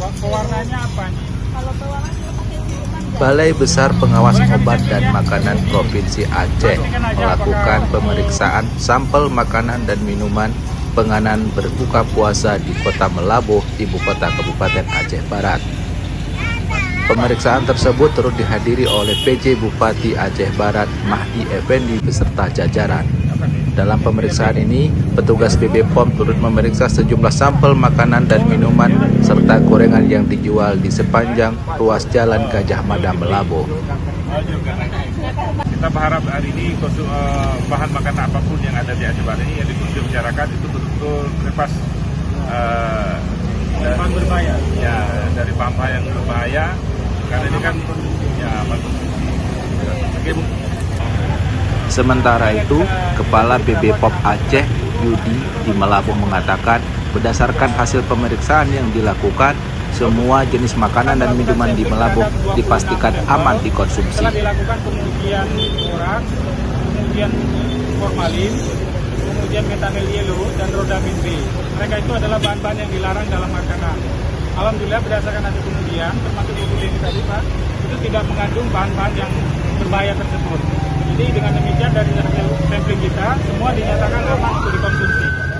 Pewarnanya apa nih? Kalau pewarna kita pakai sirupan gas. Balai Besar Pengawas Obat dan Makanan Provinsi Aceh melakukan pemeriksaan sampel makanan dan minuman penganan berbuka puasa di Kota Melabuh, ibu kota Kabupaten Aceh Barat. Pemeriksaan tersebut turut dihadiri oleh PJ Bupati Aceh Barat Mahdi Effendi beserta jajaran. Dalam pemeriksaan ini, petugas BB POM turut memeriksa sejumlah sampel makanan dan minuman serta gorengan yang dijual di sepanjang ruas Jalan Gajah Mada Melabuh. Kita berharap hari ini bahan makanan apapun yang ada di Aceh Barat ini yang dikonsumsi masyarakat itu betul-betul bebas bahan berbahaya. Ya, dari bahan yang berbahaya. Karena ini kan ya Sementara itu, Kepala BB POM Aceh Yudi di Melabuh mengatakan berdasarkan hasil pemeriksaan yang dilakukan, semua jenis makanan dan minuman di Melabuh dipastikan aman dikonsumsi. Telah dilakukan pengujian borak, kemudian formalin, kemudian metanil yellow dan rodamin B. Mereka itu adalah bahan-bahan yang dilarang dalam makanan. Alhamdulillah berdasarkan hasil pengujian, termasuk buku ini tadi Pak, itu tidak mengandung bahan-bahan yang berbahaya tersebut. Jadi dengan demikian dari hasil sampling kita, semua dinyatakan aman untuk dikonsumsi.